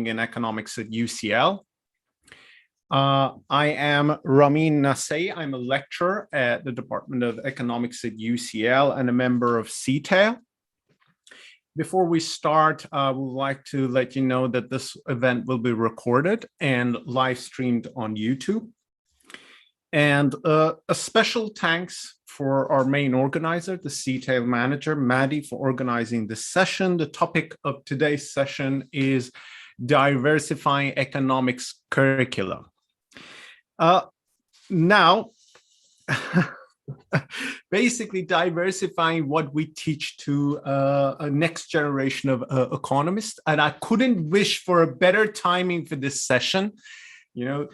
programming and economics at UCL. I am Ramin Nasei. I'm a lecturer at the Department of Economics at UCL and a member of CTAIL. Before we start, I would like to let you know that this event will be recorded and live streamed on YouTube. And a special thanks for our main organizer, the CTAIL manager, Maddie, for organizing this session. The topic of today's session is Diversifying Economics Curriculum. Now, basically diversifying what we teach to a next generation of economists. And I couldn't wish for a better timing for this session. You know,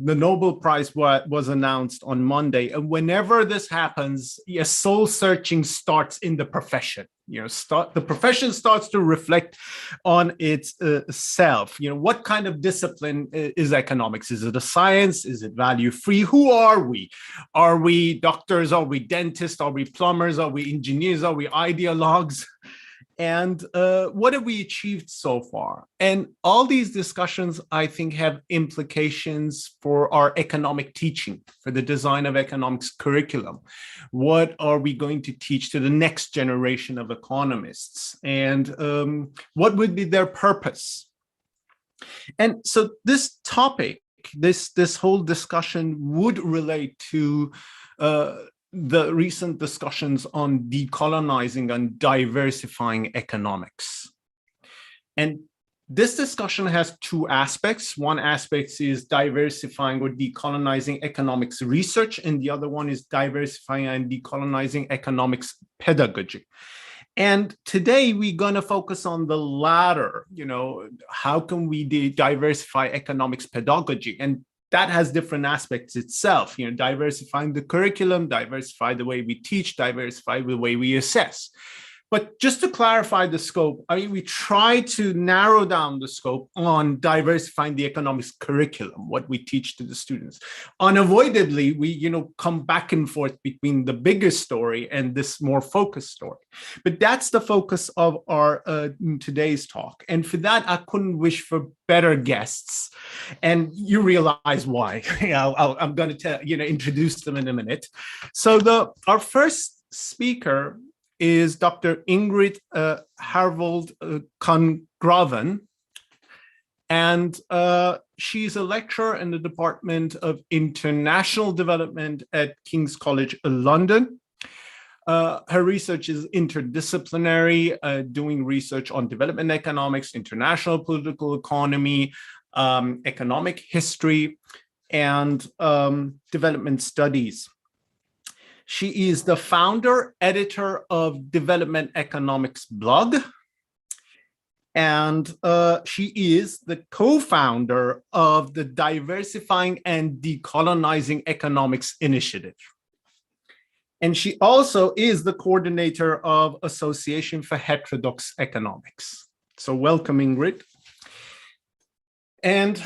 the Nobel Prize was announced on Monday. And whenever this happens, soul searching starts in the profession. You know, the profession starts to reflect on its self. You know, what kind of discipline is economics? Is it a science? Is it value free? Who are we? Are we doctors? Are we dentists? Are we plumbers? Are we engineers? Are we ideologues? And what have we achieved so far? And all these discussions, I think, have implications for our economic teaching, for the design of economics curriculum. What are we going to teach to the next generation of economists? And what would be their purpose? And so this topic, this whole discussion would relate to the recent discussions on decolonizing and diversifying economics. And this discussion has two aspects. One aspect is diversifying or decolonizing economics research, and the other one is diversifying and decolonizing economics pedagogy. And today we're going to focus on the latter. You know, how can we diversify economics pedagogy? And that has different aspects itself, you know, diversifying the curriculum, diversify the way we teach, diversify the way we assess. But just to clarify the scope, I mean, we try to narrow down the scope on diversifying the economics curriculum, what we teach to the students. Unavoidably, we, you know, come back and forth between the bigger story and this more focused story. But that's the focus of our today's talk. And for that, I couldn't wish for better guests. And you realize why. I'm going to introduce them in a minute. So our first speaker is Dr. Ingrid Harvold Congraven. And she's a lecturer in the Department of International Development at King's College London. Her research is interdisciplinary, doing research on development economics, international political economy, economic history, and development studies. She is the founder, editor of Development Economics blog, and she is the co-founder of the Diversifying and Decolonizing Economics Initiative. And she also is the coordinator of Association for Heterodox Economics. So welcome, Ingrid. And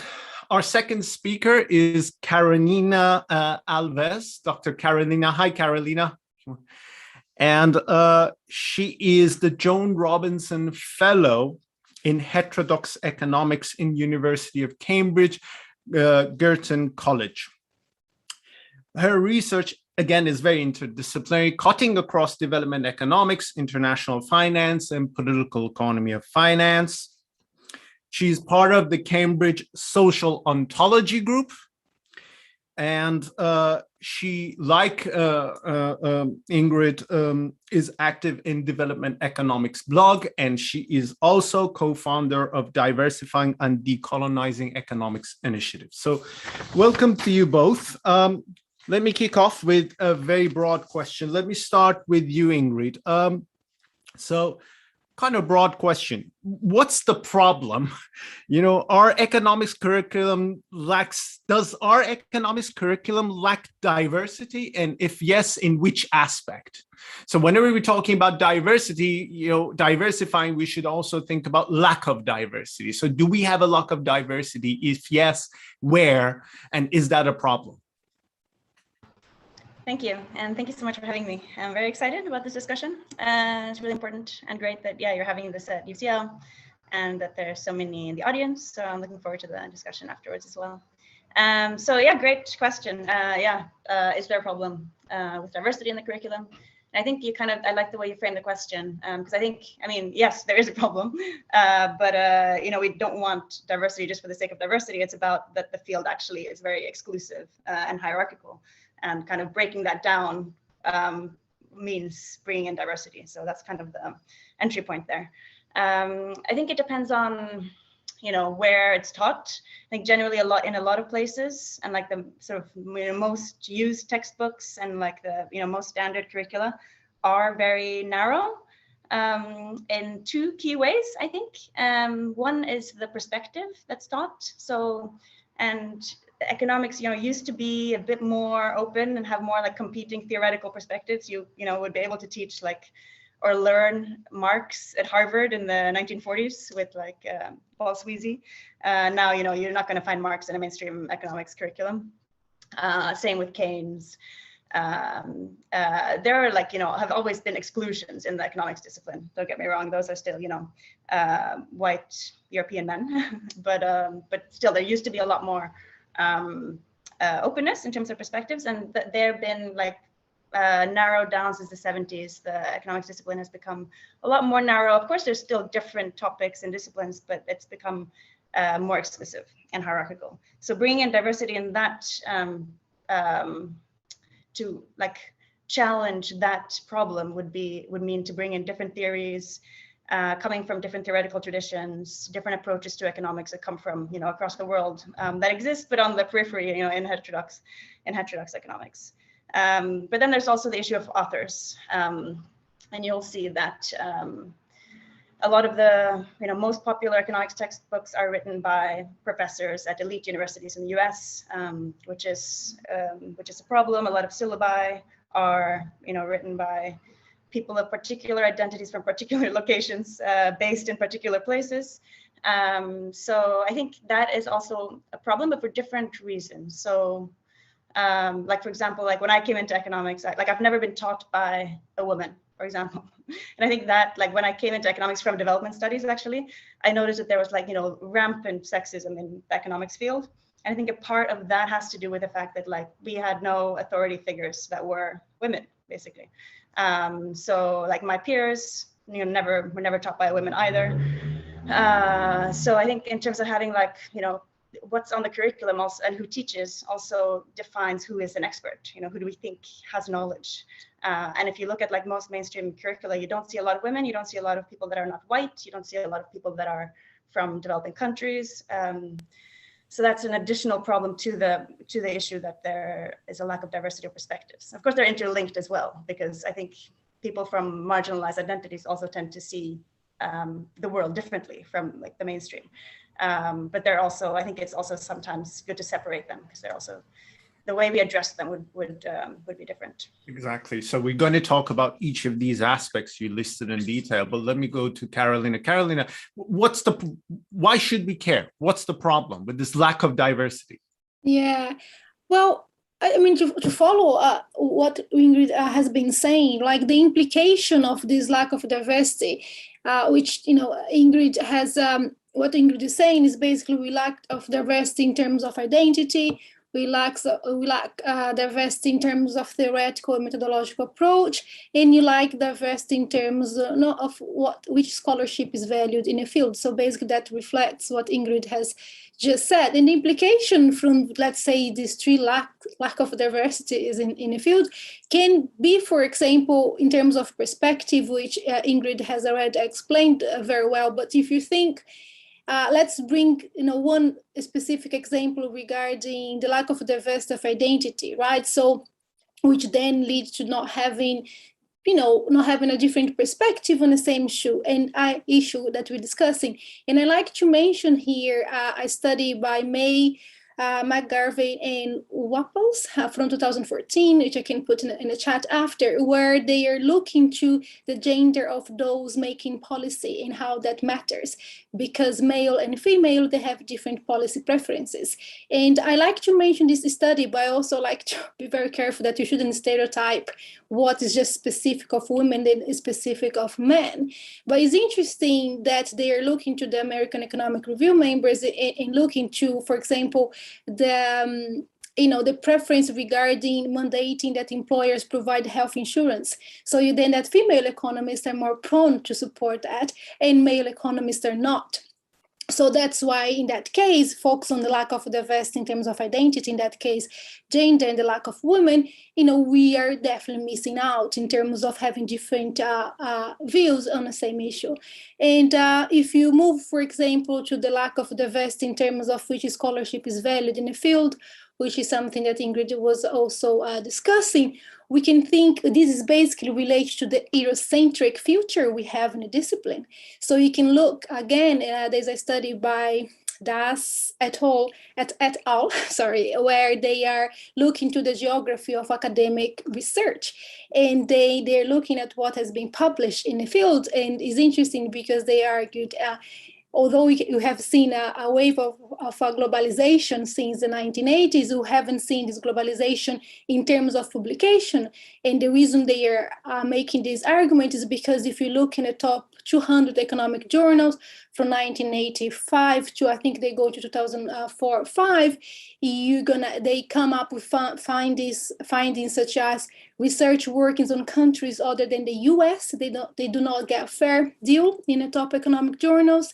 our second speaker is Carolina Alves, Dr. Carolina. Hi, Carolina. And she is the Joan Robinson Fellow in Heterodox Economics in University of Cambridge, Girton College. Her research, again, is very interdisciplinary, cutting across development economics, international finance, and political economy of finance. She's part of the Cambridge Social Ontology Group, and she, like Ingrid, is active in Development Economics blog, and she is also co-founder of Diversifying and Decolonizing Economics Initiative. So welcome to you both. Let me kick off with a very broad question. Let me start with you, Ingrid. So kind of broad question. What's the problem? You know, does our economics curriculum lack diversity? And if yes, in which aspect? So whenever we're talking about diversity, you know, diversifying, we should also think about lack of diversity. So do we have a lack of diversity? If yes, where? And is that a problem? Thank you. And thank you so much for having me. I'm very excited about this discussion. It's really important and great that, yeah, you're having this at UCL. and that there's so many in the audience. So I'm looking forward to the discussion afterwards as well. So yeah, great question. Is there a problem with diversity in the curriculum? And I think I like the way you frame the question, because I mean, yes, there is a problem, but we don't want diversity just for the sake of diversity. It's about that the field actually is very exclusive and hierarchical, and kind of breaking that down means bringing in diversity. So that's kind of the entry point there. I think it depends on where it's taught. I think generally in a lot of places, and like the sort of most used textbooks and like the most standard curricula are very narrow in two key ways, I think. One is the perspective that's taught. So, and economics used to be a bit more open and have more like competing theoretical perspectives. You would be able to teach like or learn Marx at Harvard in the 1940s with like Paul Sweezy. Now, you're not going to find Marx in a mainstream economics curriculum. Same with Keynes. There are like, have always been exclusions in the economics discipline. Don't get me wrong, those are still, white European men. But still, there used to be a lot more openness in terms of perspectives, and there have been like narrowed down since the 70s. The economics discipline has become a lot more narrow. Of course, there's still different topics and disciplines, but it's become more exclusive and hierarchical. So bringing in diversity in that to like challenge that problem would mean to bring in different theories coming from different theoretical traditions, different approaches to economics that come from across the world that exist, but on the periphery, in heterodox economics. But then there's also the issue of authors, and you'll see that a lot of the most popular economics textbooks are written by professors at elite universities in the U.S., which is a problem. A lot of syllabi are written by people of particular identities from particular locations, based in particular places. So I think that is also a problem, but for different reasons. So. Like, for example, like when I came into economics, I've never been taught by a woman, for example. And I think that like when I came into economics from development studies, actually, I noticed that there was like, rampant sexism in the economics field. And I think a part of that has to do with the fact that like we had no authority figures that were women, basically. So like my peers, were never taught by a woman either. So I think in terms of having like, what's on the curriculum also, and who teaches also defines who is an expert. Who do we think has knowledge? And if you look at like most mainstream curricula, you don't see a lot of women. You don't see a lot of people that are not white. You don't see a lot of people that are from developing countries. So that's an additional problem to the issue that there is a lack of diversity of perspectives. Of course, they're interlinked as well, because I think people from marginalized identities also tend to see the world differently from like the mainstream. But they're also, I think it's also sometimes good to separate them, because they're also, the way we address them would be different. Exactly. So we're going to talk about each of these aspects you listed in detail, but let me go to Carolina. Carolina, why should we care? What's the problem with this lack of diversity? Yeah, well, I mean, to follow what Ingrid has been saying, like the implication of this lack of diversity, which, Ingrid has, what Ingrid is saying is basically we lack of diversity in terms of identity, we lack diversity in terms of theoretical and methodological approach, and you lack diversity in terms of which scholarship is valued in a field. So basically that reflects what Ingrid has just said. And the implication from, let's say, these three lack of diversity is in a field can be, for example, in terms of perspective, which Ingrid has already explained very well. But if you think, let's bring one specific example regarding the lack of diversity of identity, right? So, which then leads to not having a different perspective on the same issue that we're discussing. And I like to mention here a study by May McGarvey and Wapples from 2014, which I can put in the chat after, where they are looking to the gender of those making policy and how that matters, because male and female, they have different policy preferences. And I like to mention this study, but I also like to be very careful that you shouldn't stereotype what is just specific of women and is specific of men. But it's interesting that they are looking to the American Economic Review members and looking to, for example, the preference regarding mandating that employers provide health insurance. So then that female economists are more prone to support that and male economists are not. So that's why in that case, focus on the lack of diversity in terms of identity, in that case, gender and the lack of women, we are definitely missing out in terms of having different views on the same issue. And if you move, for example, to the lack of diversity in terms of which scholarship is valued in the field, which is something that Ingrid was also discussing, we can think this is basically related to the Eurocentric future we have in the discipline. So you can look again, there's a study by Das et al., where they are looking to the geography of academic research. And they're looking at what has been published in the field. And it's interesting because they argued, although we have seen a wave of globalization since the 1980s, we haven't seen this globalization in terms of publication. And the reason they are making this argument is because if you look in the top 200 economic journals from 1985 to, I think they go to 2004 or 5, they come up with findings such as research workings on countries other than the US. They do not get a fair deal in the top economic journals.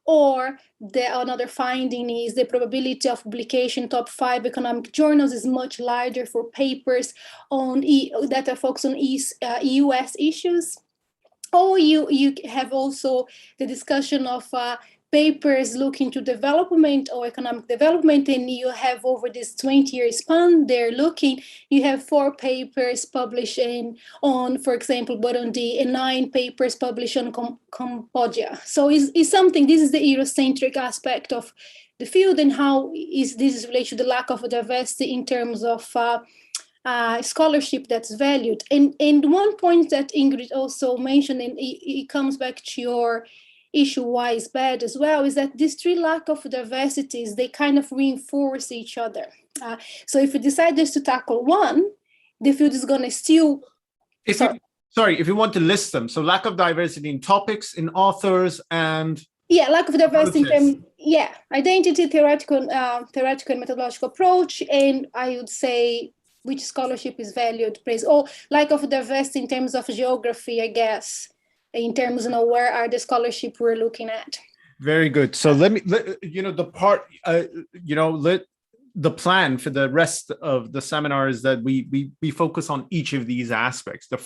Or another finding is the probability of publication top 5 economic journals is much larger for papers that are focused on US issues. Or you have also the discussion of papers looking to development or economic development, and you have over this 20-year span, you have 4 papers published on, for example, Burundi, and 9 papers published on Cambodia. So it's something, this is the Eurocentric aspect of the field, and how this is related to the lack of diversity in terms of scholarship that's valued. And one point that Ingrid also mentioned, and it comes back to your issue why it's bad as well, is that these 3 lack of diversities, they kind of reinforce each other. So if you decide just to tackle one, the field is going to still... If you want to list them. So lack of diversity in topics, in authors, and... Yeah, lack of diversity in terms... Yeah, identity, theoretical and methodological approach, and I would say which scholarship is valued, praise, or lack of diversity in terms of geography, I guess, in terms of where are the scholarship we're looking at. Very good. So the plan for the rest of the seminar is that we focus on each of these aspects. The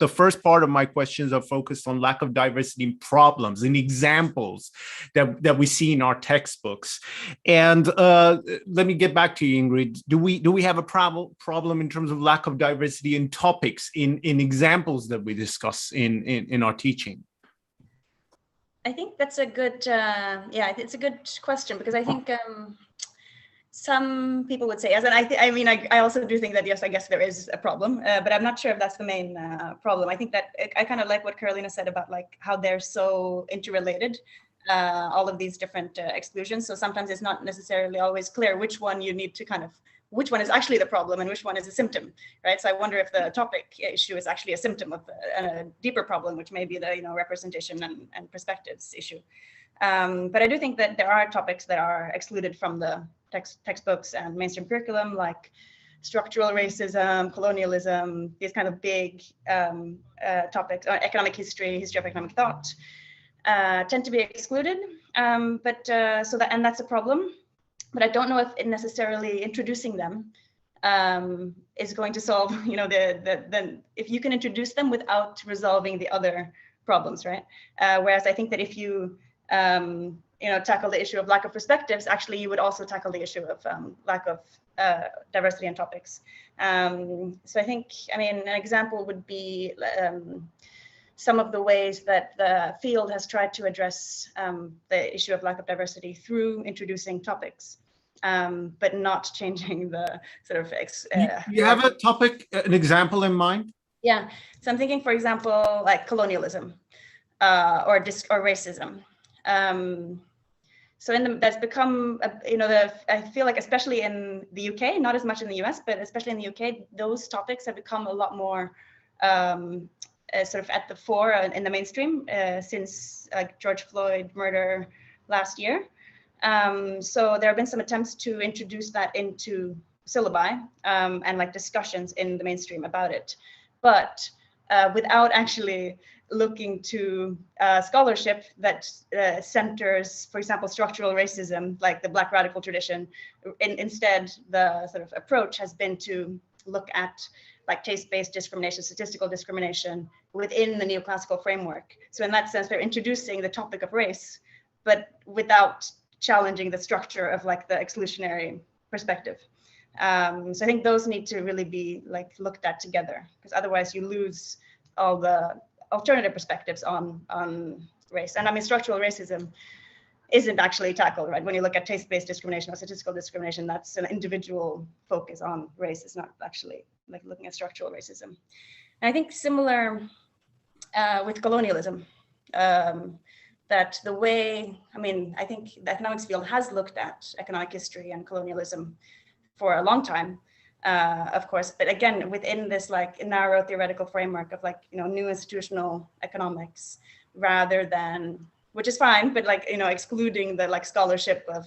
first part of my questions are focused on lack of diversity in problems and examples that we see in our textbooks. And let me get back to you, Ingrid. Do we have a problem in terms of lack of diversity in topics, in examples that we discuss in our teaching? I think that's a good, it's a good question, because I think some people would say yes, and I also do think that yes, I guess there is a problem, but I'm not sure if that's the main problem. I think that I kind of like what Carolina said about like how they're so interrelated, all of these different exclusions. So sometimes it's not necessarily always clear which one you need to which one is actually the problem and which one is a symptom, right? So I wonder if the topic issue is actually a symptom of a deeper problem, which may be the representation and perspectives issue. But I do think that there are topics that are excluded from the textbooks and mainstream curriculum, like structural racism, colonialism, these kind of big topics, economic history of economic thought, tend to be excluded. And that's a problem. But I don't know if necessarily introducing them is going to solve, if you can introduce them without resolving the other problems, right? Whereas I think that if you tackle the issue of lack of perspectives, actually you would also tackle the issue of lack of diversity in topics. So I think, an example would be some of the ways that the field has tried to address the issue of lack of diversity through introducing topics. but not changing the sort of. You have a topic, an example in mind? Yeah, so I'm thinking, for example, like colonialism or racism. So that's become, I feel like especially in the UK, not as much in the US, but especially in the UK, those topics have become a lot more sort of at the fore in the mainstream since George Floyd murder last year. So there have been some attempts to introduce that into syllabi and like discussions in the mainstream about it, but without actually looking to scholarship that centers, for example, structural racism, like the Black radical tradition. Instead, the sort of approach has been to look at like taste-based discrimination, statistical discrimination within the neoclassical framework. So in that sense, they're introducing the topic of race, but without challenging the structure of like the exclusionary perspective. So I think those need to really be like looked at together, because otherwise you lose all the alternative perspectives on race. And I mean, structural racism isn't actually tackled, right? When you look at taste-based discrimination or statistical discrimination, that's an individual focus on race. It's not actually like looking at structural racism. And I think similar with colonialism, that the way, I mean, I think the economics field has looked at economic history and colonialism for a long time, of course, but again, within this like narrow theoretical framework of like, new institutional economics, rather than, which is fine, but like, excluding the like scholarship of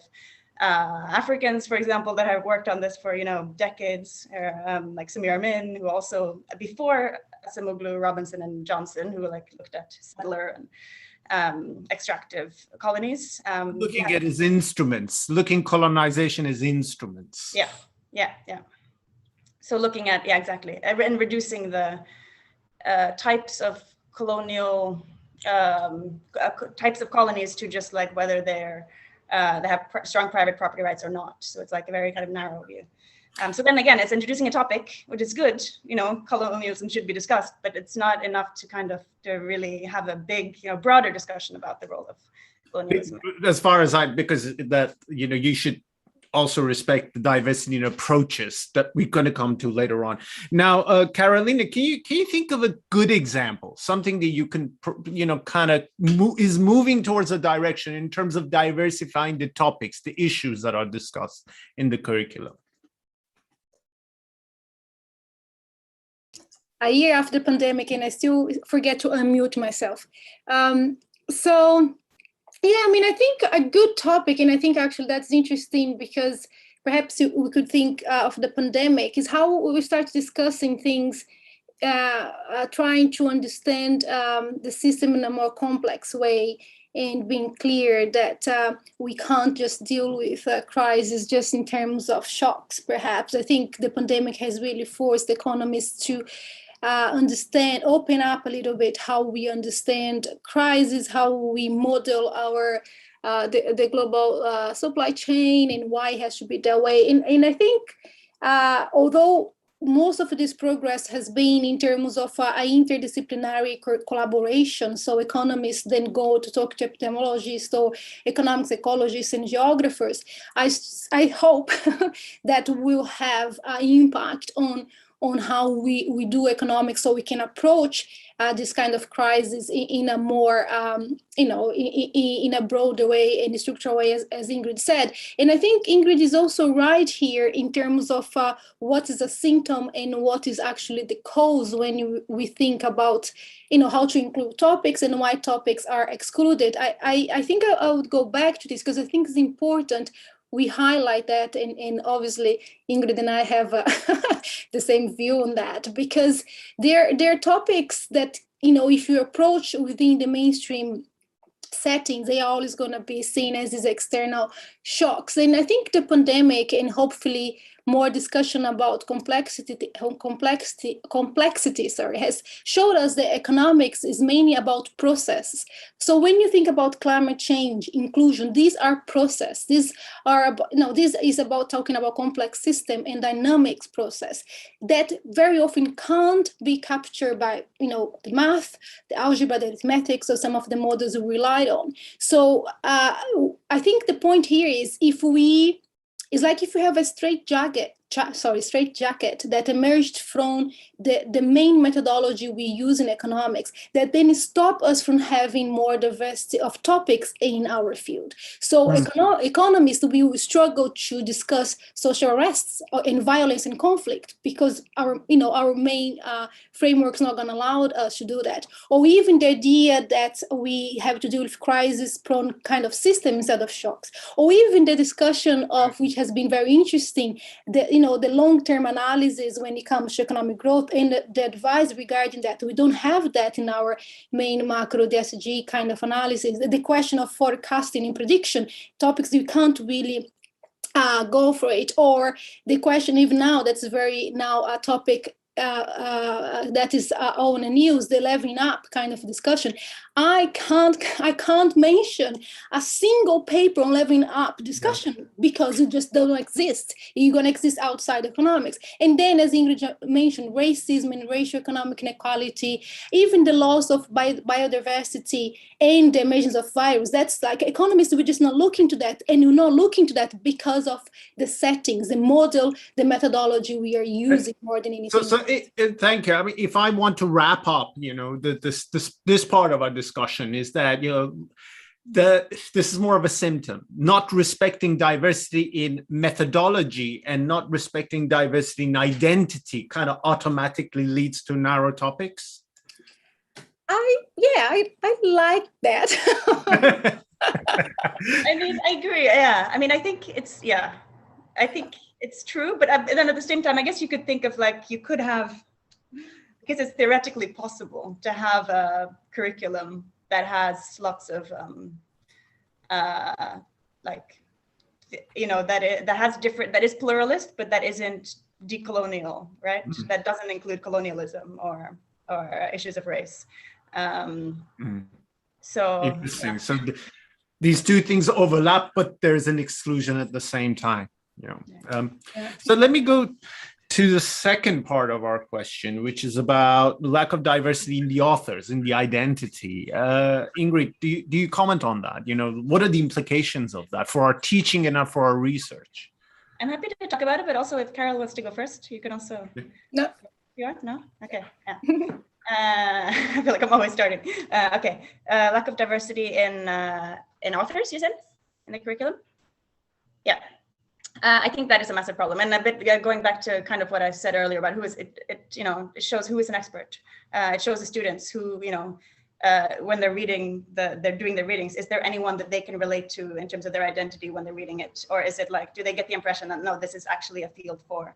Africans, for example, that have worked on this for, decades, like Samir Amin, who also, before Acemoglu, Robinson, and Johnson, who like looked at settler and extractive colonies. Looking at as instruments, looking colonization as instruments. Yeah. So looking at, exactly, and reducing the types of colonial, types of colonies to just like whether they have strong private property rights or not. So it's like a very kind of narrow view. So then again, it's introducing a topic, which is good, colonialism should be discussed, but it's not enough to really have a big, broader discussion about the role of colonialism. As far as because that, you should also respect the diversity in approaches that we're going to come to later on. Now, Carolina, can you think of a good example, something that you can, kind of is moving towards a direction in terms of diversifying the topics, the issues that are discussed in the curriculum? A year after the pandemic, and I still forget to unmute myself. Yeah, I mean, I think a good topic, and I think actually that's interesting because perhaps we could think of the pandemic, is how we start discussing things, trying to understand the system in a more complex way, and being clear that we can't just deal with a crisis just in terms of shocks, perhaps. I think the pandemic has really forced economists to understand, open up a little bit how we understand crisis, how we model our the global supply chain, and why it has to be that way. And I think although most of this progress has been in terms of interdisciplinary collaboration, so economists then go to talk to epidemiologists or economic psychologists and geographers, I hope that will have an impact on how we do economics, so we can approach this kind of crisis in a more, in a broader way, in a structural way, as Ingrid said. And I think Ingrid is also right here in terms of what is a symptom and what is actually the cause when we think about, how to include topics and why topics are excluded. I think I would go back to this because I think it's important we highlight that, and obviously Ingrid and I have the same view on that, because there are topics that, if you approach within the mainstream settings, they are always going to be seen as these external shocks. And I think the pandemic, and hopefully more discussion about complexity, has showed us that economics is mainly about processes. So when you think about climate change, inclusion, these are processes. These are about, this is about talking about complex system and dynamics process that very often can't be captured by, the math, the algebra, the arithmetics, or some of the models we relied on. So I think the point here is, if we it's like if you have a straight jacket that emerged from the main methodology we use in economics, that then stop us from having more diversity of topics in our field. So economists will struggle to discuss social arrests and violence and conflict because our main framework is not going to allow us to do that. Or even the idea that we have to deal with crisis-prone kind of system instead of shocks. Or even the discussion of, which has been very interesting, the long-term analysis when it comes to economic growth and the advice regarding that. We don't have that in our main macro DSG kind of analysis. The question of forecasting and prediction, topics you can't really go for it. Or the question even now, that's very now a topic that is on the news, the leveling up kind of discussion. I can't mention a single paper on leveling up discussion because it just doesn't exist. You're going to exist outside economics. And then, as Ingrid mentioned, racism and racial economic inequality, even the loss of biodiversity and the emergence of virus. That's like economists, we're just not looking to that. And we're not looking to that because of the settings, the model, the methodology we are using more than anything. Thank you. I mean, if I want to wrap up, this part of our discussion is that, this is more of a symptom. Not respecting diversity in methodology and not respecting diversity in identity kind of automatically leads to narrow topics. I like that. I mean, I agree. Yeah. I mean, I think it's true. But then at the same time, I guess you could think of you could have, because it's theoretically possible to have a curriculum that has lots of that has different, that is pluralist, but that isn't decolonial, right? Mm-hmm. That doesn't include colonialism or issues of race. So interesting. Yeah. So these two things overlap, but there's an exclusion at the same time. So let me go to the second part of our question, which is about the lack of diversity in the authors, in the identity. Ingrid, do you comment on that? What are the implications of that for our teaching and for our research? I'm happy to talk about it, but also if Carol wants to go first, you can also. No. You are? No? Okay. Yeah. I feel like I'm always starting. Okay. Lack of diversity in authors, you said, in the curriculum? Yeah. I think that is a massive problem, and a bit going back to kind of what I said earlier about who is it. It shows who is an expert. It shows the students who when they're reading they're doing their readings. Is there anyone that they can relate to in terms of their identity when they're reading it, or is it do they get the impression that no, this is actually a field for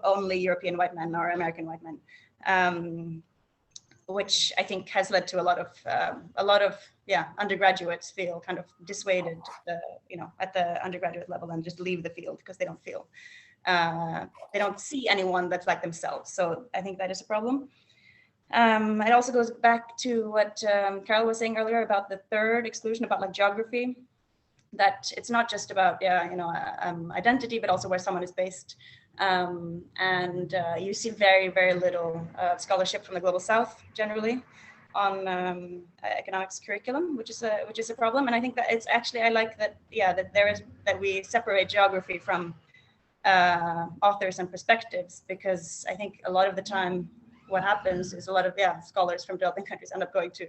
only European white men or American white men, which I think has led to a lot of undergraduates feel kind of dissuaded, at the undergraduate level and just leave the field because they don't feel, they don't see anyone that's like themselves. So I think that is a problem. It also goes back to what Carol was saying earlier about the third exclusion, about geography, that it's not just about, identity, but also where someone is based. And you see very, very little scholarship from the Global South generally on economics curriculum, which is a problem. And I think that it's actually, I like that, that we separate geography from authors and perspectives, because I think a lot of the time what happens is a lot of scholars from developing countries end up going to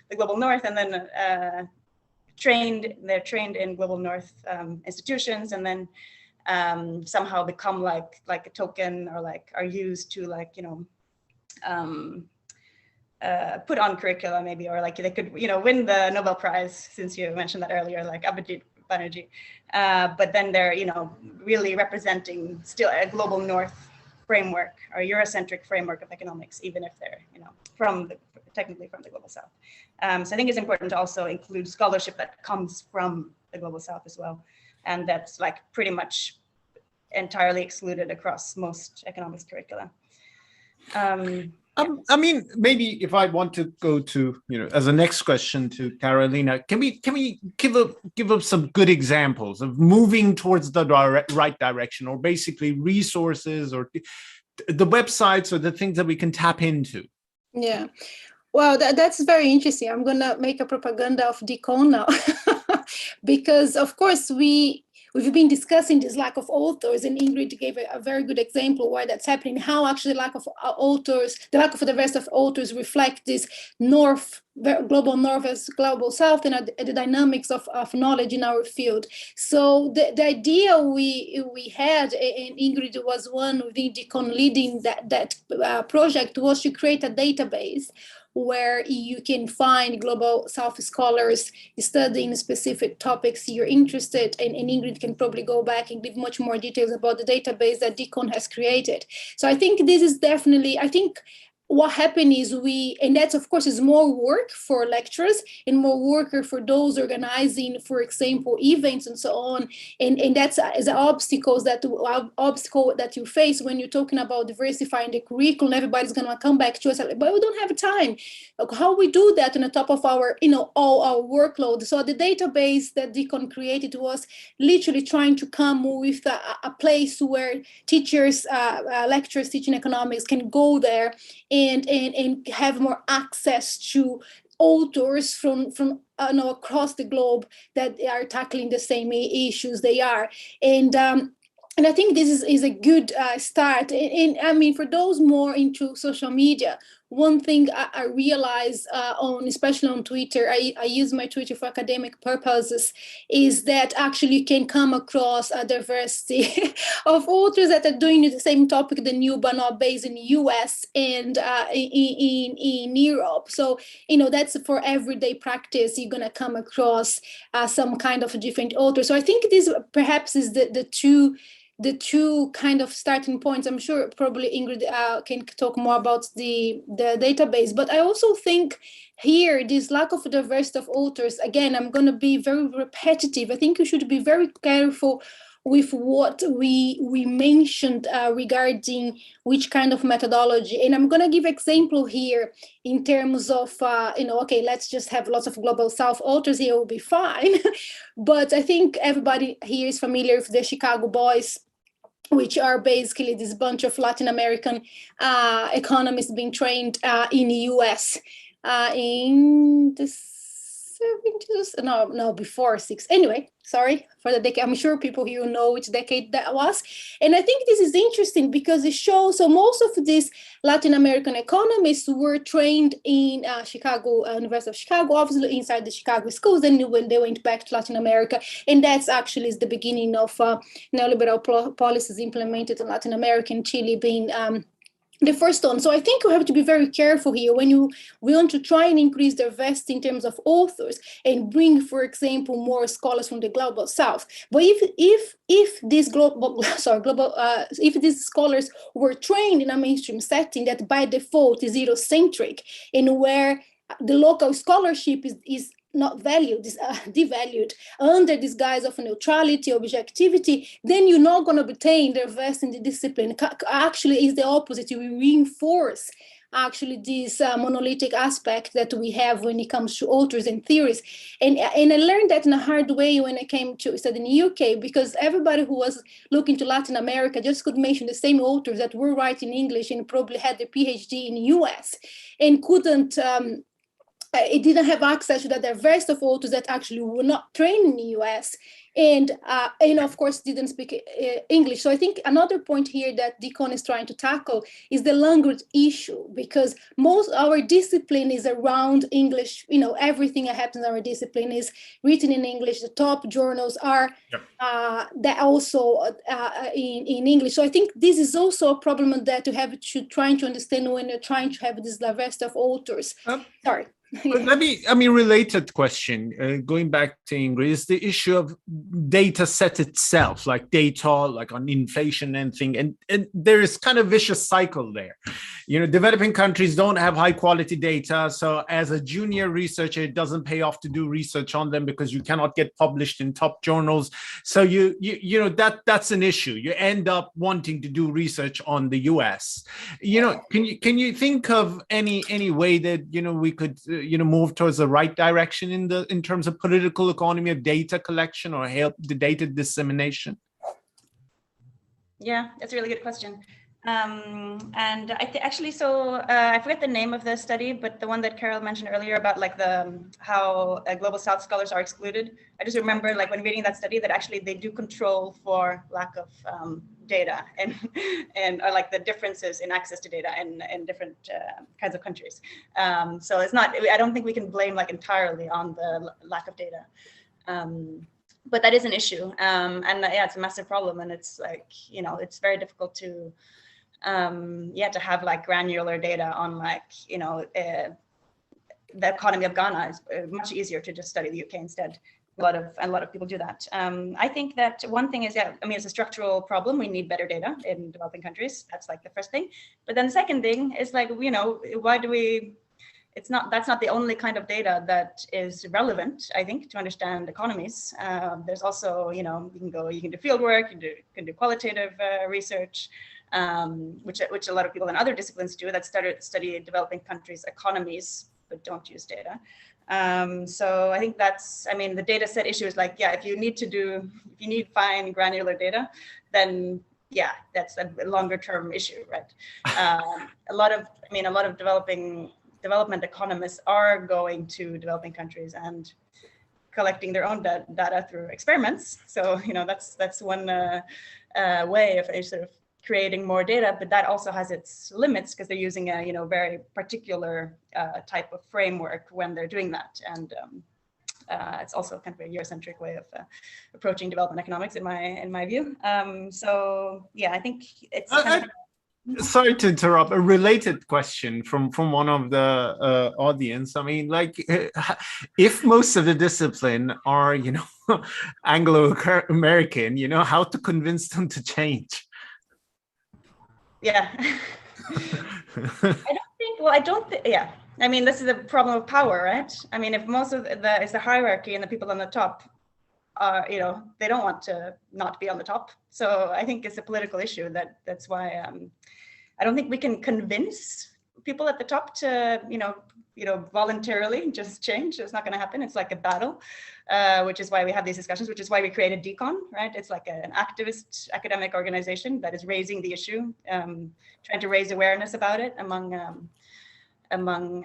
the Global North and then they're trained in Global North institutions, and then somehow become like a token, or are used to put on curricula maybe, or they could win the Nobel Prize, since you mentioned that earlier, like Abhijit Banerjee, but then they're really representing still a Global North framework or Eurocentric framework of economics, even if they're technically from the Global South. So I think it's important to also include scholarship that comes from the Global South as well, and that's pretty much entirely excluded across most economics curricula. I mean, maybe if I want to go to, as a next question to Carolina, can we give up some good examples of moving towards the right direction, or basically resources or the websites or the things that we can tap into? Yeah, well, that's very interesting. I'm gonna make a propaganda of Decon now, because of course we we've been discussing this lack of authors, and Ingrid gave a very good example why that's happening, how actually the lack of diversity of authors reflect this global north as global south, and the dynamics of knowledge in our field. So the idea we had, and Ingrid was one within DECON leading that project, was to create a database where you can find global South scholars studying specific topics you're interested in. And Ingrid can probably go back and give much more details about the database that DECON has created. So I think this is definitely, what happened is and that's of course is more work for lecturers and more work for those organizing, for example, events and so on. And that's as an obstacle that you face when you're talking about diversifying the curriculum. Everybody's going to come back to us, but we don't have time. How we do that on the top of our, all our workload? So the database that DECON created was literally trying to come with a place where teachers, lecturers teaching economics can go there and have more access to authors from across the globe that are tackling the same issues they are. And I think this is a good start. And I mean, for those more into social media, one thing I realized especially on Twitter, I use my Twitter for academic purposes, is that actually you can come across a diversity of authors that are doing the same topic than you, but not based in the US and in Europe. So, that's for everyday practice. You're going to come across some kind of different author. So I think this perhaps is the two kind of starting points. I'm sure probably Ingrid can talk more about the database, but I also think here this lack of diversity of authors, again, I'm going to be very repetitive. I think you should be very careful with what we mentioned regarding which kind of methodology. And I'm going to give example here in terms of, okay, let's just have lots of Global South authors here, will be fine. But I think everybody here is familiar with the Chicago Boys, which are basically this bunch of Latin American economists being trained in the US in the 70s, before 6. Anyway, sorry for the decade. I'm sure people here know which decade that was. And I think this is interesting because it shows, so most of these Latin American economists were trained in Chicago, University of Chicago, obviously inside the Chicago schools. Then when they went back to Latin America, and that's actually is the beginning of neoliberal policies implemented in Latin America, and Chile being the first one. So I think you have to be very careful here when you want to try and increase diversity in terms of authors and bring, for example, more scholars from the global south. But if these if these scholars were trained in a mainstream setting that by default is Eurocentric, and where the local scholarship is not valued, is devalued under this guise of neutrality, objectivity, then you're not going to obtain the best in the discipline. Actually, is the opposite. You reinforce actually this monolithic aspect that we have when it comes to authors and theories. And I learned that in a hard way when I came to study in the UK, because everybody who was looking to Latin America just could mention the same authors that were writing English and probably had their PhD in the US and couldn't it didn't have access to the diversity of authors that actually were not trained in the US and of course didn't speak English. So I think another point here that DECON is trying to tackle is the language issue, because most our discipline is around English. Everything that happens in our discipline is written in English. The top journals are that also in English. So I think this is also a problem that you have to trying to understand when you're trying to have this diversity of authors. Sorry. Related question, going back to Ingrid, is the issue of data set itself, like data, like on inflation and thing. And there is kind of vicious cycle there. Developing countries don't have high quality data. So as a junior researcher, it doesn't pay off to do research on them because you cannot get published in top journals. So that's an issue. You end up wanting to do research on the US. Can you think of any way that, we could, move towards the right direction in terms of political economy of data collection or help the data dissemination? Yeah, that's a really good question. And actually, so I forget the name of the study, but the one that Carol mentioned earlier about like how Global South scholars are excluded. I just remember like when reading that study that actually they do control for lack of data and or like the differences in access to data in different kinds of countries. So it's not, I don't think we can blame like entirely on the lack of data. But that is an issue. And yeah, it's a massive problem. And it's like, you know, it's very difficult to, to have like granular data on like, you know, the economy of Ghana is much easier to just study the UK instead. A lot of people do that. I think that one thing is, yeah, I mean, it's a structural problem. We need better data in developing countries. That's like the first thing. But then the second thing is like, you know, why do we, that's not the only kind of data that is relevant, I think, to understand economies. There's also, you know, you can do field work, you can do qualitative research, which a lot of people in other disciplines do that study developing countries' economies, but don't use data. So I think that's, I mean, the data set issue is like, yeah, if you need fine granular data, then yeah, that's a longer term issue, right? A lot of development economists are going to developing countries and collecting their own data through experiments. So, you know, that's one way of sort of creating more data, but that also has its limits because they're using a, you know, very particular type of framework when they're doing that. And it's also kind of a Eurocentric way of approaching development economics in my view. So yeah, I think it's kind of, sorry to interrupt, a related question from one of the audience. I mean, like, if most of the discipline are, you know, Anglo-American, you know, how to convince them to change? Yeah. Yeah. I mean, this is a problem of power, right? I mean, if most of it's the hierarchy and the people on the top are, you know, they don't want to not be on the top. So I think it's a political issue that's why I don't think we can convince people at the top to, you know, voluntarily just change. It's not going to happen. It's like a battle, which is why we have these discussions, which is why we created Decon, right? It's like an activist academic organization that is raising the issue, trying to raise awareness about it among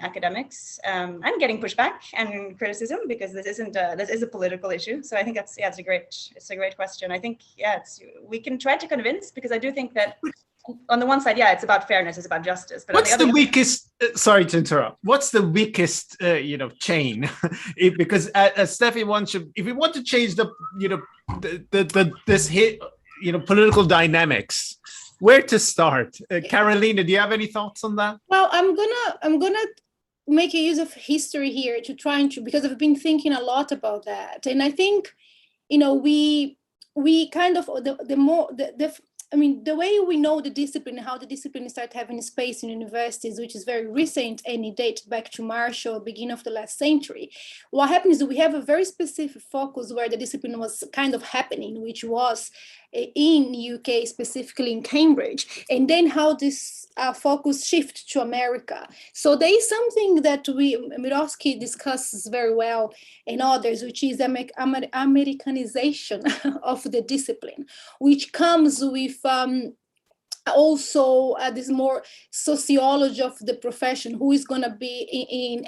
academics, and getting pushback and criticism because this is a political issue. So I think it's a great question. I think, yeah, we can try to convince, because I do think that on the one side, yeah, it's about fairness, it's about justice. But what's the weakest? Sorry to interrupt. What's the weakest, chain? Because as Steffi wants to, if we want to change political dynamics, where to start? Carolina, do you have any thoughts on that? Well, I'm gonna make a use of history here to because I've been thinking a lot about that, and I think, you know, we kind of the way we know the discipline, how the discipline started having space in universities, which is very recent, and it dates back to Marshall, beginning of the last century. What happens is we have a very specific focus where the discipline was kind of happening, which was in UK, specifically in Cambridge, and then how this focus shift to America. So there is something that Miroski discusses very well and others, which is Americanization of the discipline, which comes with also this more sociology of the profession, who is going to be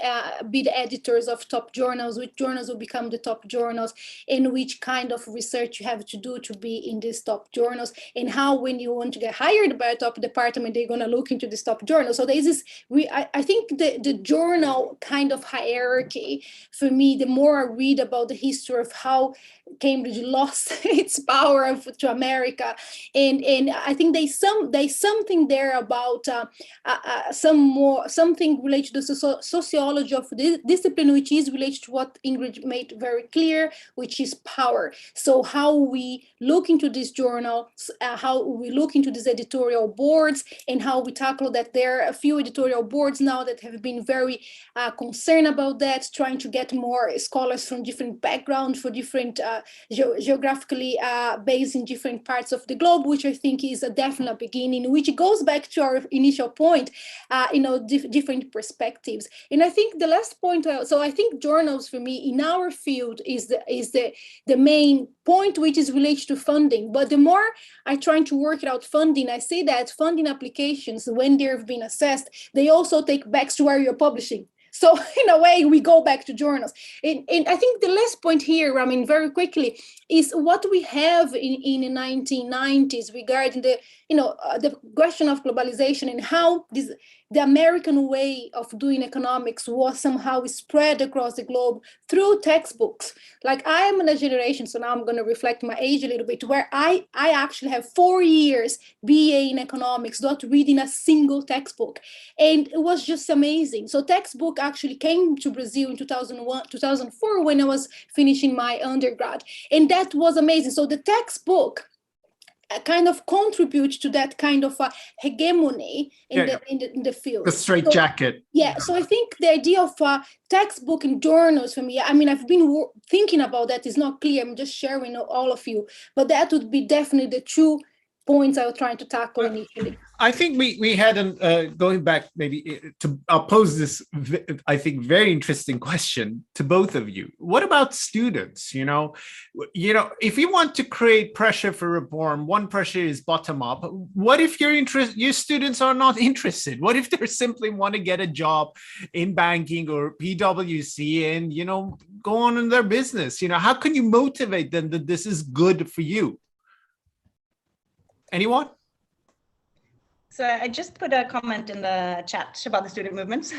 be the editors of top journals, which journals will become the top journals, and which kind of research you have to do to be in these top journals, and how when you want to get hired by a top department, they're going to look into this top journal. So there's this, I think the journal kind of hierarchy, for me, the more I read about the history of how Cambridge lost its power to America, and I think there's something there about something related to the sociology of the discipline, which is related to what Ingrid made very clear, which is power. So how we look into this journal, how we look into these editorial boards, and how we tackle that. There are a few editorial boards now that have been very concerned about that, trying to get more scholars from different backgrounds, for different geographically based in different parts of the globe, which I think is a definite beginning, which goes back to our initial point, different perspectives. And I think the last point, so I think journals for me in our field is the main point, which is related to funding. But the more I try to work out funding, I see that funding applications, when they've been assessed, they also take back to where you're publishing. So in a way, we go back to journals. And I think the last point here, I mean, very quickly, is what we have in the 1990s regarding the question of globalization and how the American way of doing economics was somehow spread across the globe through textbooks. Like, I am in a generation, so now I'm going to reflect my age a little bit, where I actually have 4 years BA in economics, not reading a single textbook. And it was just amazing. So textbook actually came to Brazil in 2004 when I was finishing my undergrad. And that was amazing. So the textbook kind of contribute to that kind of hegemony in the field. The straitjacket. So I think the idea of textbook and journals for me, I mean, I've been thinking about that. It's not clear. I'm just sharing all of you, but that would be definitely the two points I was trying to tackle initially. I think we had going back maybe I'll pose this, I think, very interesting question to both of you. What about students? If you want to create pressure for reform, one pressure is bottom up. What if your students are not interested? What if they simply want to get a job in banking or PwC and go on in their business? How can you motivate them that this is good for you? Anyone? So I just put a comment in the chat about the student movements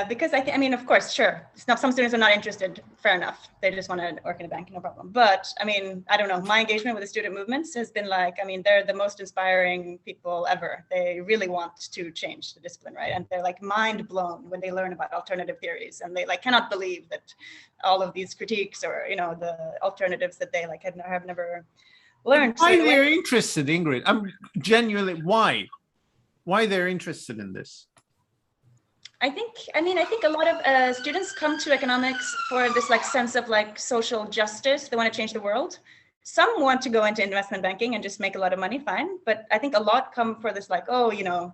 because I mean, of course, sure. Some students are not interested, fair enough. They just want to work in a bank, no problem. But I mean, I don't know, my engagement with the student movements has been like, I mean, they're the most inspiring people ever. They really want to change the discipline, right? And they're like mind blown when they learn about alternative theories, and they like cannot believe that all of these critiques or, the alternatives that they like have never learned. Why they're interested, Ingrid? I'm genuinely, why they're interested in this? I think a lot of students come to economics for this like sense of like social justice. They want to change the world. Some want to go into investment banking and just make a lot of money, fine. But I think a lot come for this like, I want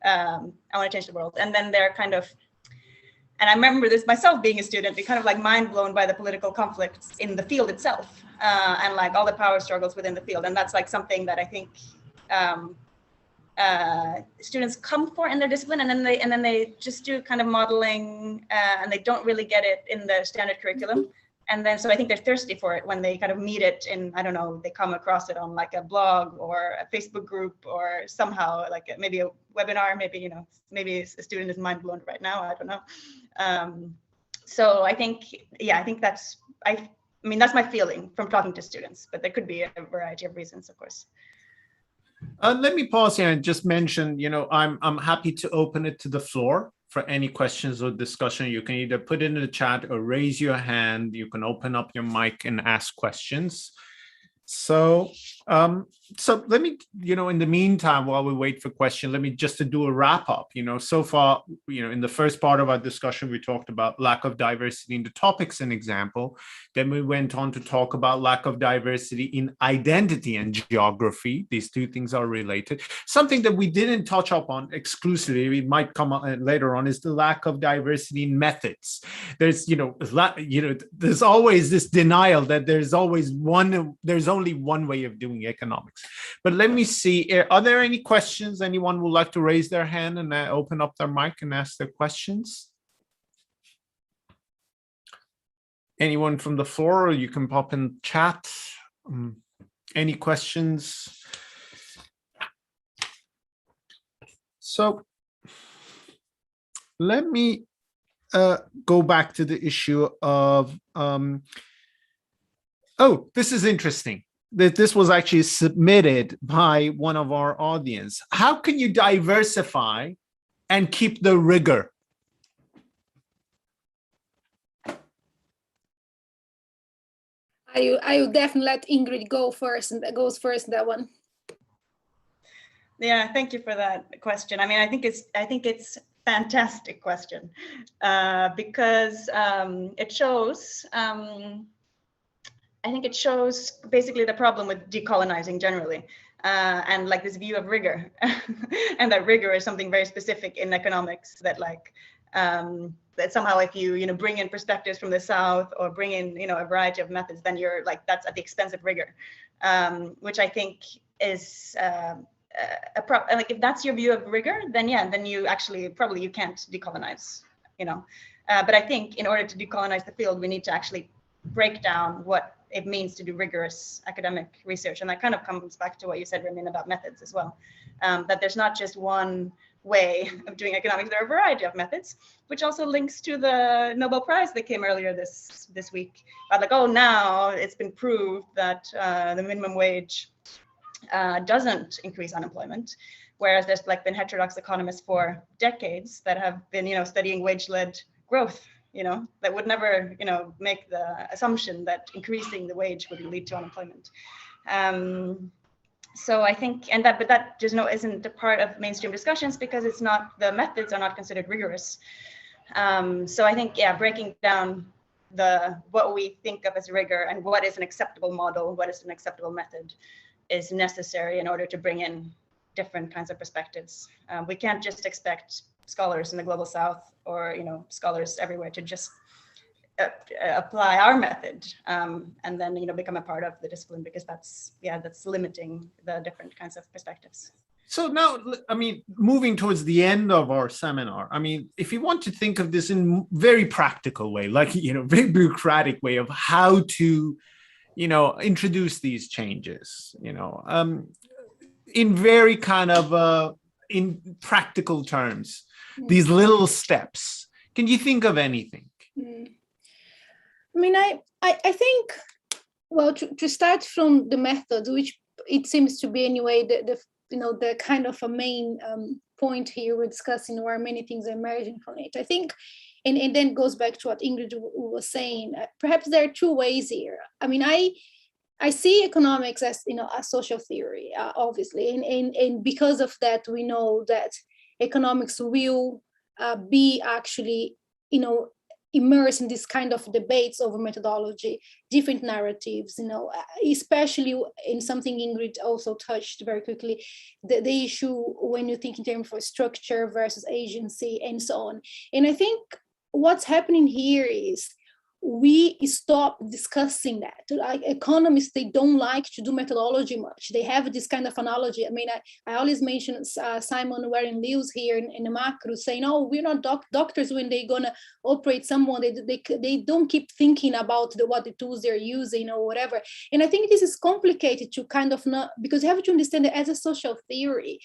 to change the world. And then they're kind of, and I remember this myself being a student, be kind of like mind blown by the political conflicts in the field itself. And like all the power struggles within the field. And that's like something that I think students come for in their discipline, and then they just do kind of modeling and they don't really get it in the standard curriculum. And then, so I think they're thirsty for it when they kind of meet it in, I don't know, they come across it on like a blog or a Facebook group or somehow like maybe a webinar, maybe, maybe a student is mind blown right now. I don't know. So I think, I think that's my feeling from talking to students, but there could be a variety of reasons, of course. Let me pause here and just mention, I'm happy to open it to the floor for any questions or discussion. You can either put it in the chat or raise your hand. You can open up your mic and ask questions. So let me, in the meantime, while we wait for questions, let me just to do a wrap up. So far, in the first part of our discussion, we talked about lack of diversity in the topics, an example. Then we went on to talk about lack of diversity in identity and geography. These two things are related. Something that we didn't touch up on exclusively, it might come up later on, is the lack of diversity in methods. There's, there's always this denial that there's only one way of doing economics. But let me see, are there any questions? Anyone would like to raise their hand and open up their mic and ask their questions? Anyone from the floor, or you can pop in chat. Any questions? So let me go back to the issue of, this is interesting. This was actually submitted by one of our audience. How can you diversify and keep the rigor? I will definitely let Ingrid go first, and that goes first, that one. Yeah, thank you for that question. I mean, I think it's fantastic question because it shows I think it shows basically the problem with decolonizing generally, and like this view of rigor, and that rigor is something very specific in economics. That like that somehow if you bring in perspectives from the South or bring in a variety of methods, then you're like that's at the expense of rigor, which I think is like if that's your view of rigor, then yeah, then you actually probably you can't decolonize, but I think in order to decolonize the field, we need to actually break down what it means to do rigorous academic research. And that kind of comes back to what you said, Ramin, about methods as well, that there's not just one way of doing economics. There are a variety of methods, which also links to the Nobel Prize that came earlier this week about like, oh, now it's been proved that the minimum wage doesn't increase unemployment, whereas there's like been heterodox economists for decades that have been studying wage-led growth, that would never make the assumption that increasing the wage would lead to unemployment. So I think, but that just isn't a part of mainstream discussions because it's not, the methods are not considered rigorous. So I think, yeah, breaking down what we think of as rigor and what is an acceptable model, what is an acceptable method, is necessary in order to bring in different kinds of perspectives. We can't just expect scholars in the global South or scholars everywhere to just apply our method and then become a part of the discipline, because that's limiting the different kinds of perspectives. So now, I mean, moving towards the end of our seminar, I mean, if you want to think of this in very practical way, like very bureaucratic way of how to introduce these changes, in very kind of in practical terms, these little steps. Can you think of anything? I mean, I think, well, to start from the method, which it seems to be anyway the kind of a main point here we're discussing, where many things are emerging from it. I think, and then goes back to what Ingrid was saying. Perhaps there are two ways here. I mean, I see economics as a social theory, obviously, and because of that, we know that economics will be actually immersed in this kind of debates over methodology, different narratives, especially in something Ingrid also touched very quickly, the issue when you think in terms of structure versus agency and so on. And I think what's happening here is we stop discussing that. Like economists, they don't like to do methodology much. They have this kind of analogy. I mean, I always mention Simon Warren-Lewis here in the macro saying, oh, we're not doctors when they're gonna operate someone. They don't keep thinking about what the tools they're using or whatever. And I think this is complicated to kind of not, because you have to understand it as a social theory,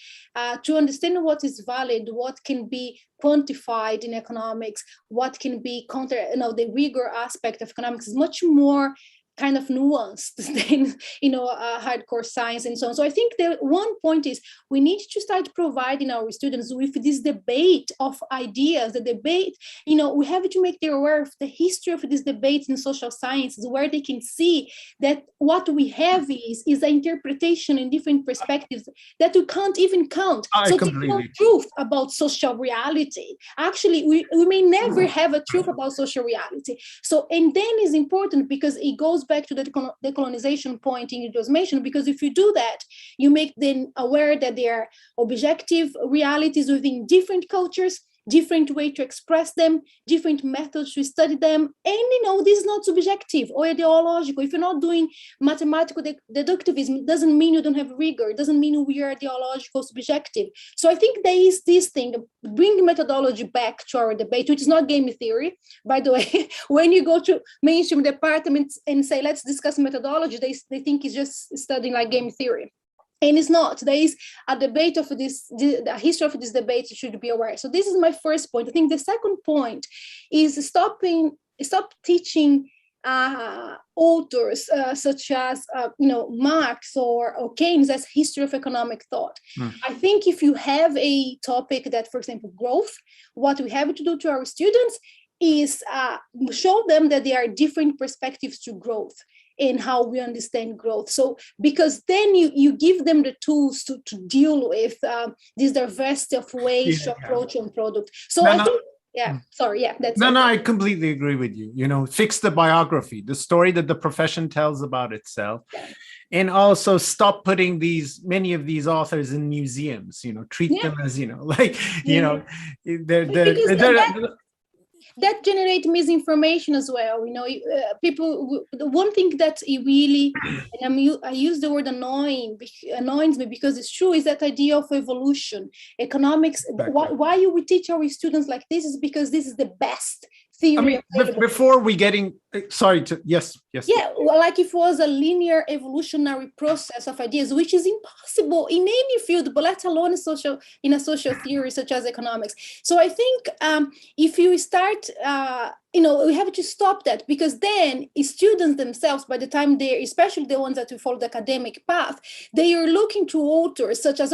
to understand what is valid, what can be quantified in economics, what can be the rigor aspect of economics is much more kind of nuanced than hardcore science and so on. So I think the one point is we need to start providing our students with this debate of ideas, the debate, we have to make them aware of the history of this debate in social sciences, where they can see that what we have is an interpretation in different perspectives that we can't even count. So there's no truth about social reality. Actually, we may never have a truth about social reality. So, and then is important because it goes back to the decolonization point Ingrid was mentioned, because if you do that, you make them aware that there are objective realities within different cultures, different way to express them, different methods to study them. And this is not subjective or ideological. If you're not doing mathematical deductivism, it doesn't mean you don't have rigor. It doesn't mean we are ideological subjective. So I think there is this thing, bring methodology back to our debate, which is not game theory. By the way, when you go to mainstream departments and say, let's discuss methodology, they think it's just studying like game theory. And it's not. There is a debate of the history of this debate. You should be aware. So this is my first point. I think the second point is stop teaching authors such as Marx or Keynes as history of economic thought. I think if you have a topic that, for example, growth, what we have to do to our students is show them that there are different perspectives to growth in how we understand growth. So because then you give them the tools to deal with this diversity of ways to approach on product. So I think Yeah, sorry, yeah, that's No, it. no, I completely agree with you. You know, fix the biography, the story that the profession tells about itself. Yeah. And also stop putting many of these authors in museums, you know, treat Yeah. them as, you know, like, you know, Because they're that generate misinformation as well. You know, people. The one thing that it really, and I use the word annoys me because it's true, is that idea of evolution, economics. Exactly. Why we teach our students like this is because this is the best I theory mean, available. before we getting, sorry to, yes. Yeah, well, like if it was a linear evolutionary process of ideas, which is impossible in any field, but let alone in a social theory such as economics. So I think if you start, we have to stop that, because then students themselves, by the time they're, especially the ones that will follow the academic path, they are looking to authors such as,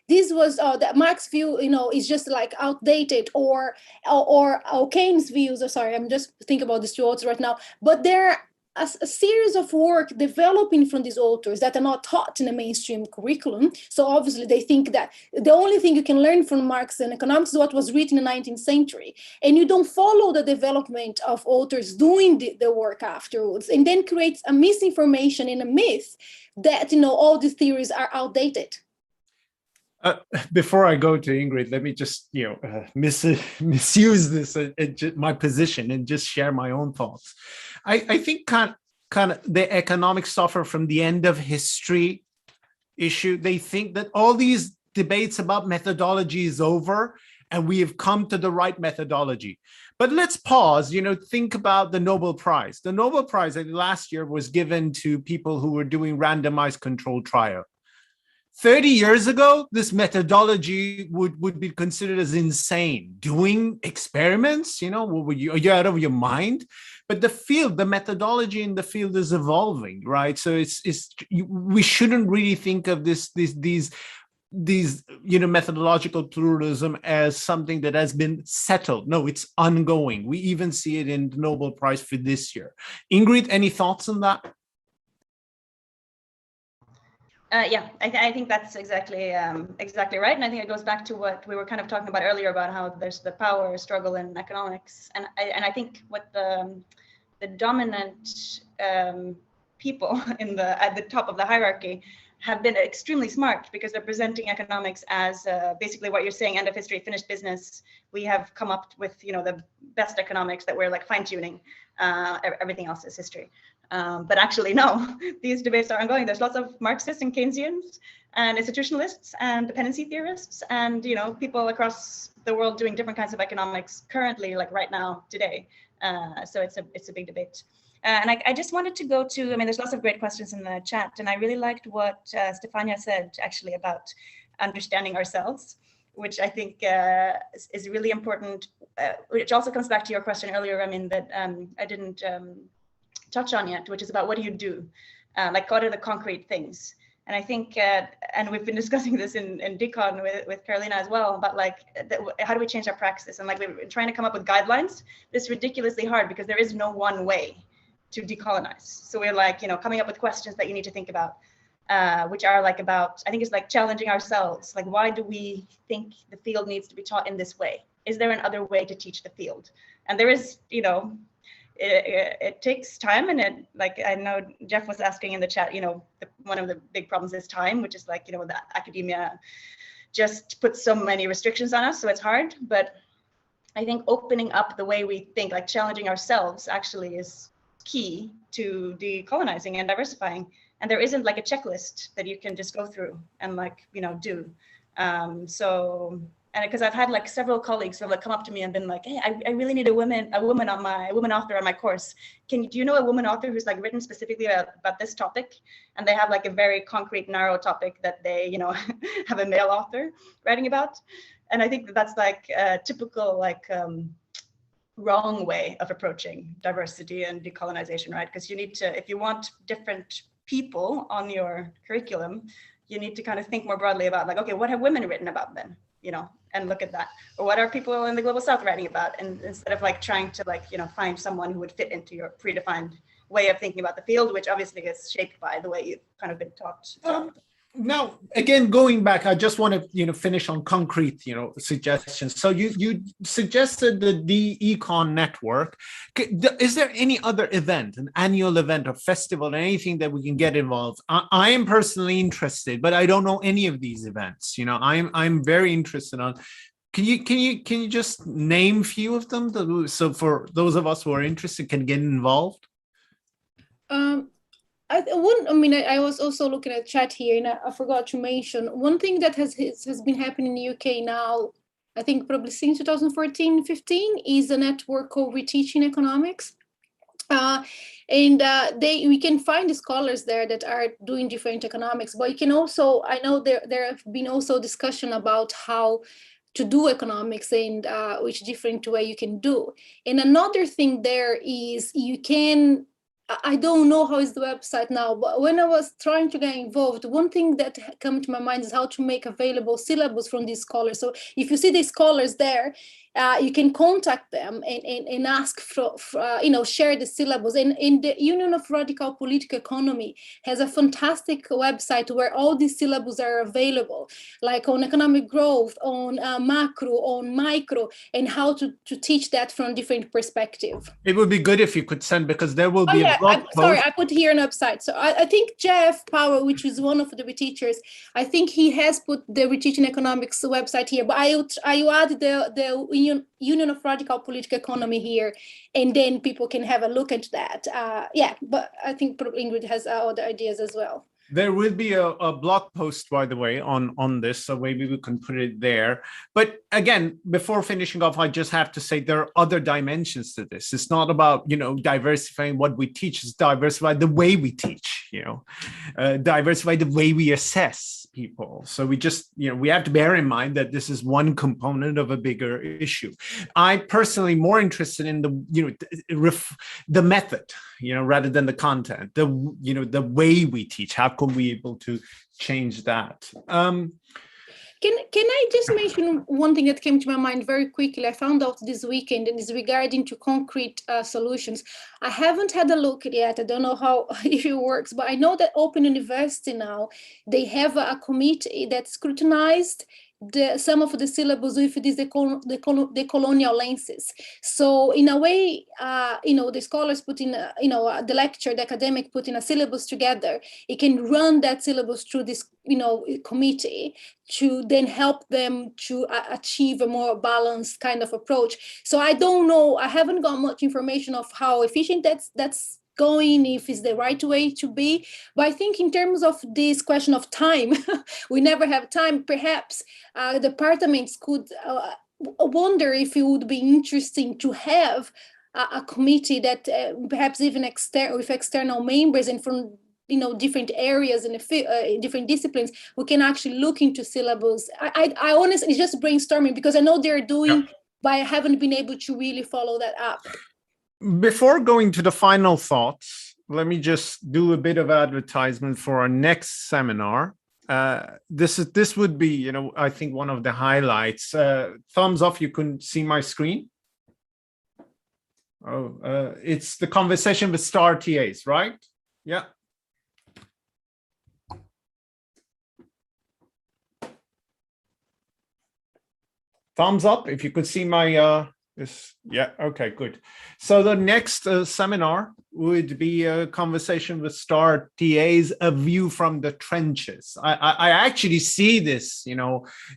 this was that Marx's view, is just like outdated, or Keynes' views. Sorry, I'm just thinking about these two authors right now, but they're a series of work developing from these authors that are not taught in the mainstream curriculum. So obviously they think that the only thing you can learn from Marx and economics is what was written in the 19th century. And you don't follow the development of authors doing the work afterwards, and then creates a misinformation and a myth that, all these theories are outdated. Before I go to Ingrid, let me just, misuse this, my position, and just share my own thoughts. I think kind of the economics suffer from the end of history issue. They think that all these debates about methodology is over and we have come to the right methodology. But let's pause, think about the Nobel Prize. The Nobel Prize last year was given to people who were doing randomized controlled trial. 30 years ago, this methodology would be considered as insane. Doing experiments, are you out of your mind? But the methodology in the field is evolving, right? So we shouldn't really think of these methodological pluralism as something that has been settled. No, it's ongoing. We even see it in the Nobel Prize for this year. Ingrid, any thoughts on that? I think that's exactly right, and I think it goes back to what we were kind of talking about earlier about how there's the power struggle in economics, and I think what the dominant people at the top of the hierarchy have been extremely smart, because they're presenting economics as basically what you're saying, end of history, finished business. We have come up with the best economics that we're like fine-tuning. Everything else is history. But actually, no, these debates are ongoing. There's lots of Marxists and Keynesians and institutionalists and dependency theorists and, people across the world doing different kinds of economics currently, like right now, today. So it's a big debate. And I just wanted to go to, there's lots of great questions in the chat, and I really liked what Stefania said actually about understanding ourselves, which I think is really important, which also comes back to your question earlier, that I didn't touch on yet, which is about what do you do? Like what are the concrete things? And I think, and we've been discussing this in Decon with Carolina as well, about like, how do we change our praxis? And like we're trying to come up with guidelines. It's ridiculously hard because there is no one way to decolonize. So we're like, coming up with questions that you need to think about, which are like about, I think it's like challenging ourselves. Like, why do we think the field needs to be taught in this way? Is there an other way to teach the field? And there is, it takes time, and it, like I know Jeff was asking in the chat, one of the big problems is time, which is like, the academia just puts so many restrictions on us, so it's hard. But I think opening up the way we think, like challenging ourselves, actually is key to decolonizing and diversifying. And there isn't like a checklist that you can just go through and like, do. And because I've had like several colleagues who have like come up to me and been like, hey, I really need a woman author on my course. Do you know a woman author who's like written specifically about this topic? And they have like a very concrete, narrow topic that they, have a male author writing about. And I think that's like a typical like wrong way of approaching diversity and decolonization, right? Because you need to, if you want different people on your curriculum, you need to kind of think more broadly about like, okay, what have women written about then? And look at that. Or what are people in the global south writing about? And instead of like trying to like, find someone who would fit into your predefined way of thinking about the field, which obviously is shaped by the way you've kind of been taught. Now, again, going back, I just want to, finish on concrete, suggestions. So you suggested the Econ Network. Is there any other event, an annual event or festival, anything that we can get involved? I am personally interested, but I don't know any of these events. I'm very interested on. Can you just name a few of them, so for those of us who are interested can get involved? I wouldn't. I mean, I was also looking at chat here, and I forgot to mention one thing that has been happening in the UK now. I think probably since 2014-15 is a network called EconTEAching Economics, and we can find scholars there that are doing different economics. But you can also, I know there have been also discussion about how to do economics and which different way you can do. And another thing there is you can. I don't know how is the website now, but when I was trying to get involved, one thing that came to my mind is how to make available syllabus from these scholars. So if you see the scholars there, you can contact them and ask for share the syllabus. And the Union of Radical Political Economy has a fantastic website where all these syllabus are available, like on economic growth, on macro, on micro, and how to teach that from different perspective. It would be good if you could send, because there will be a blog post. Sorry, I put here an website. So I think Jeff Power, which is one of the reteachers, I think he has put the Reteaching Economics website here, but I add the Union of Radical Political Economy here, and then people can have a look at that. But I think Ingrid has other ideas as well. There will be a blog post, by the way, on this, so maybe we can put it there. But again, before finishing off, I just have to say there are other dimensions to this. It's not about, diversifying what we teach. It's diversify the way we teach, diversify the way we assess people. So we just, we have to bear in mind that this is one component of a bigger issue. I personally more interested in the method, rather than the content, the way we teach. How can we able to change that? Can I just mention one thing that came to my mind very quickly? I found out this weekend, and is regarding to concrete solutions. I haven't had a look yet. I don't know how if it works, but I know that Open University now, they have a committee that scrutinized some of the syllabus with the colonial lenses. So in a way, the scholars put in, the lecture, the academic put in a syllabus together. It can run that syllabus through this, committee to then help them to achieve a more balanced kind of approach. So I don't know, I haven't got much information of how efficient that's going, if it's the right way to be. But I think in terms of this question of time, we never have time. Perhaps departments could wonder if it would be interesting to have a committee that perhaps even with external members and from different areas and different disciplines, we can actually look into syllabus. I honestly, it's just brainstorming, because I know they're doing, but I haven't been able to really follow that up. Before going to the final thoughts, let me just do a bit of advertisement for our next seminar. This would be, I think one of the highlights. Thumbs up, you can see my screen. Oh, it's the conversation with star TAs, right? Yeah. Thumbs up if you could see my okay, good. So the next seminar would be a conversation with star TAs, a view from the trenches. I actually see this,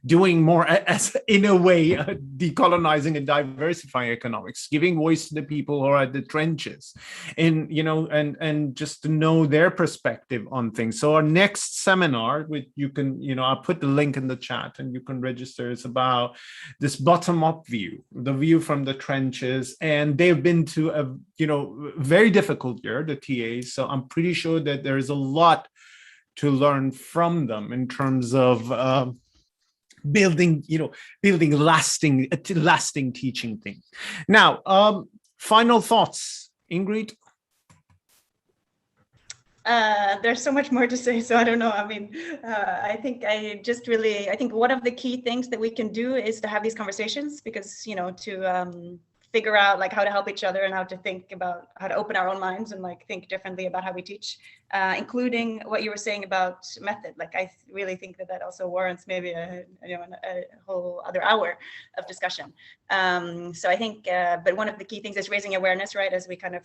doing more as, in a way, decolonizing and diversifying economics, giving voice to the people who are at the trenches, and and just to know their perspective on things. So our next seminar, which you can, I'll put the link in the chat and you can register, is about this bottom-up view, the view from the trenches. And they've been to a very difficult year, the TAs, so I'm pretty sure that there is a lot to learn from them in terms of building lasting teaching thing. Now, final thoughts, Ingrid. There's so much more to say, so I don't know. I mean, I think one of the key things that we can do is to have these conversations, because, to figure out like how to help each other and how to think about how to open our own minds and like think differently about how we teach, including what you were saying about method. Like I really think that also warrants maybe a whole other hour of discussion. So I think, but one of the key things is raising awareness, right, as we kind of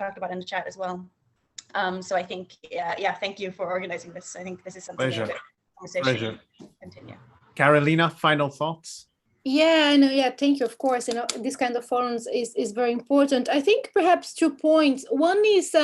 talked about in the chat as well. So I think, yeah, thank you for organizing this. I think this is something that conversation continue. Carolina, final thoughts? Yeah, I know. Yeah, thank you. Of course, this kind of forums is very important. I think perhaps 2 points. One is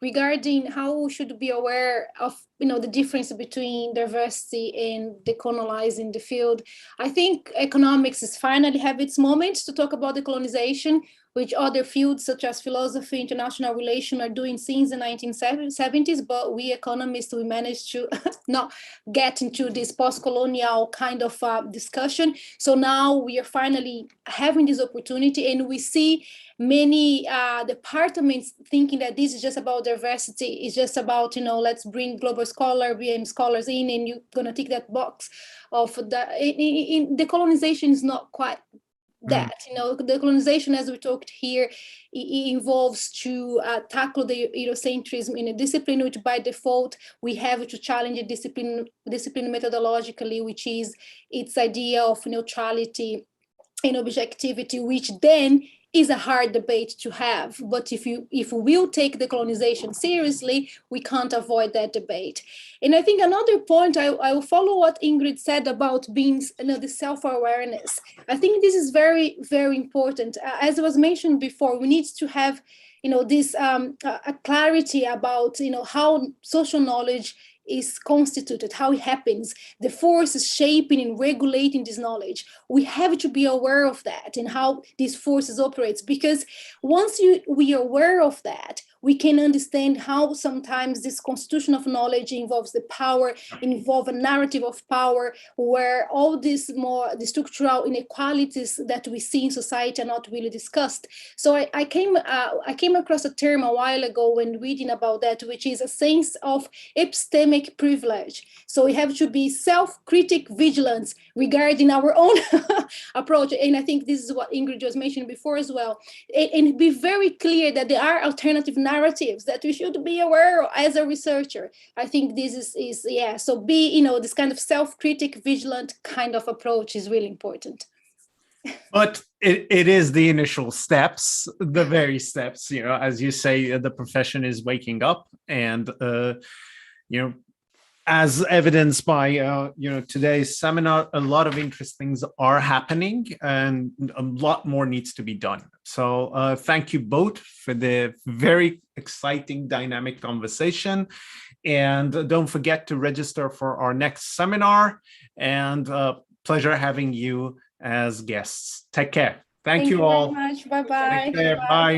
regarding how we should be aware of the difference between diversity and decolonizing the field. I think economics is finally have its moment to talk about decolonization, which other fields such as philosophy, international relations are doing since the 1970s, but we economists, we managed to not get into this post-colonial kind of discussion. So now we are finally having this opportunity, and we see many departments thinking that this is just about diversity, it's just about, let's bring global scholar, BM scholars in, and you're gonna tick that box of decolonization is not quite that. Decolonization, as we talked here, it involves to tackle the Eurocentrism in a discipline which by default we have to challenge a discipline methodologically, which is its idea of neutrality and objectivity, which then is a hard debate to have. But if we will take decolonization seriously, we can't avoid that debate. And I think another point, I will follow what Ingrid said about being, the self-awareness. I think this is very, very important. As was mentioned before, we need to have, this a clarity about, how social knowledge is constituted, how it happens, the forces shaping and regulating this knowledge. We have to be aware of that and how these forces operate, because once we are aware of that, we can understand how sometimes this constitution of knowledge involves the power, involve a narrative of power, where all the structural inequalities that we see in society are not really discussed. So I came across a term a while ago when reading about that, which is a sense of epistemic privilege. So we have to be self-critic vigilance regarding our own approach. And I think this is what Ingrid was mentioning before as well. And be very clear that there are alternative narratives that we should be aware of as a researcher. I think this is so be, this kind of self-critic, vigilant kind of approach is really important. But it is the initial steps, the very steps, as you say, the profession is waking up, and, as evidenced by, today's seminar, a lot of interesting things are happening and a lot more needs to be done. So thank you both for the very exciting, dynamic conversation. And don't forget to register for our next seminar, and pleasure having you as guests. Take care. Thank you all. Thank you very much. Bye-bye. Take care. Bye.